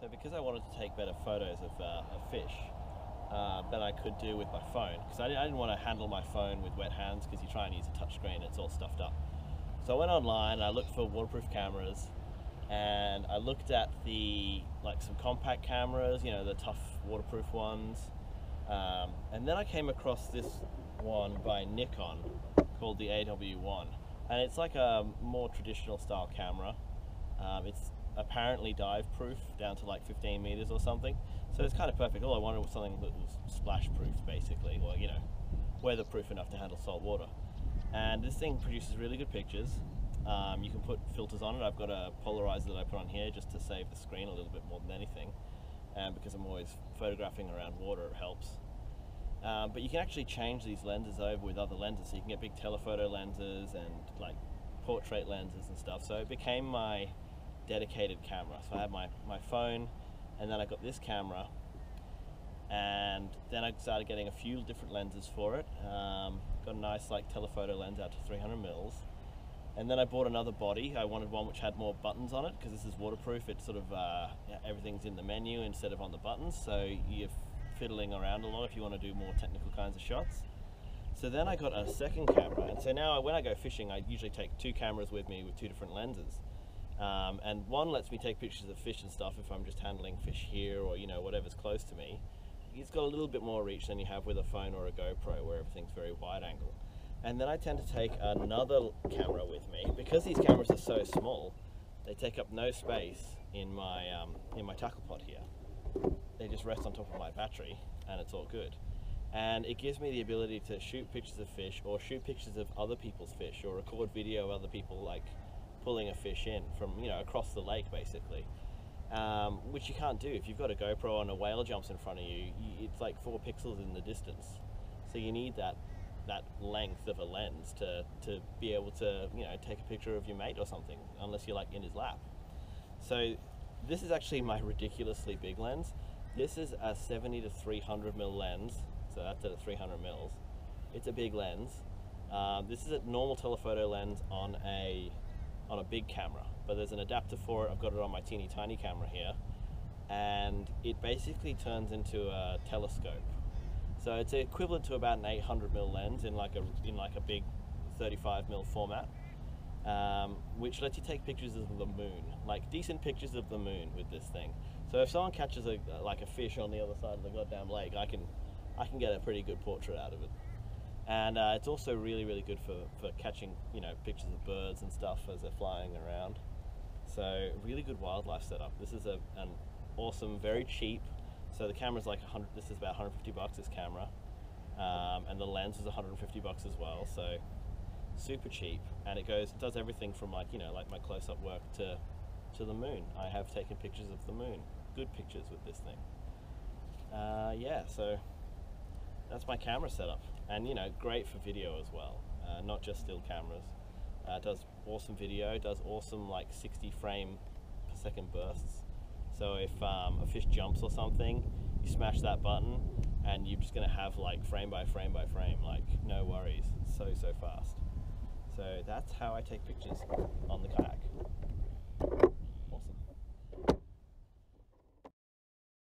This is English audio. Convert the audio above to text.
So because I wanted to take better photos of fish than I could do with my phone, because I didn't want to handle my phone with wet hands, because you try and use a touch screen, it's all stuffed up. So I went online, I looked for waterproof cameras, and I looked at some compact cameras, you know, the tough waterproof ones, and then I came across this one by Nikon called the AW1, and it's like a more traditional style camera. It's apparently dive proof down to like 15 meters or something, so it's kind of perfect. All I wanted was something that was splash proof, basically, or, you know, weatherproof enough to handle salt water. And this thing produces really good pictures. You can put filters on it. I've got a polarizer that I put on here just to save the screen a little bit more than anything, and because I'm always photographing around water, it helps. But you can actually change these lenses over with other lenses, so you can get big telephoto lenses and like portrait lenses and stuff. So it became my dedicated camera. So I had my phone, and then I got this camera, and then I started getting a few different lenses for it. Got a nice like telephoto lens out to 300 mils, and then I bought another body. I wanted one which had more buttons on it, because this is waterproof. It's sort of everything's in the menu instead of on the buttons, so you're fiddling around a lot if you want to do more technical kinds of shots. So then I got a second camera, and so now when I go fishing, I usually take two cameras with me with two different lenses. And one lets me take pictures of fish and stuff if I'm just handling fish here, or, you know, whatever's close to me. It's got a little bit more reach than you have with a phone or a GoPro, where everything's very wide angle. And then I tend to take another camera with me. Because these cameras are so small, they take up no space in my tackle pod here. They just rest on top of my battery, and it's all good. And it gives me the ability to shoot pictures of fish, or shoot pictures of other people's fish, or record video of other people like pulling a fish in from, you know, across the lake, basically, which you can't do if you've got a GoPro and a whale jumps in front of you. It's like 4 pixels in the distance, so you need that length of a lens to be able to, you know, take a picture of your mate or something, unless you're like in his lap. So this is actually my ridiculously big lens. This is a 70 to 300 mil lens, so that's at 300 mils. It's a big lens. This is a normal telephoto lens on a big camera, but there's an adapter for it. I've got it on my teeny tiny camera here, and it basically turns into a telescope. So it's equivalent to about an 800 mil lens in like a big 35 mil format, which lets you take pictures of the moon, like decent pictures of the moon with this thing. So if someone catches a fish on the other side of the goddamn lake, I can get a pretty good portrait out of it. And it's also really, really good for catching, you know, pictures of birds and stuff as they're flying around. So really good wildlife setup. This is an awesome, very cheap. So the camera's like this is about 150 bucks, this camera, and the lens is 150 bucks as well. So super cheap, and it does everything from, like, you know, like my close-up work to the moon. I have taken pictures of the moon, good pictures with this thing. Yeah, so that's my camera setup, and, you know, great for video as well, not just still cameras. Does awesome video, does awesome like 60 frame per second bursts. So if a fish jumps or something, you smash that button, and you're just gonna have like frame by frame by frame, like no worries, so fast. So that's how I take pictures on the kayak.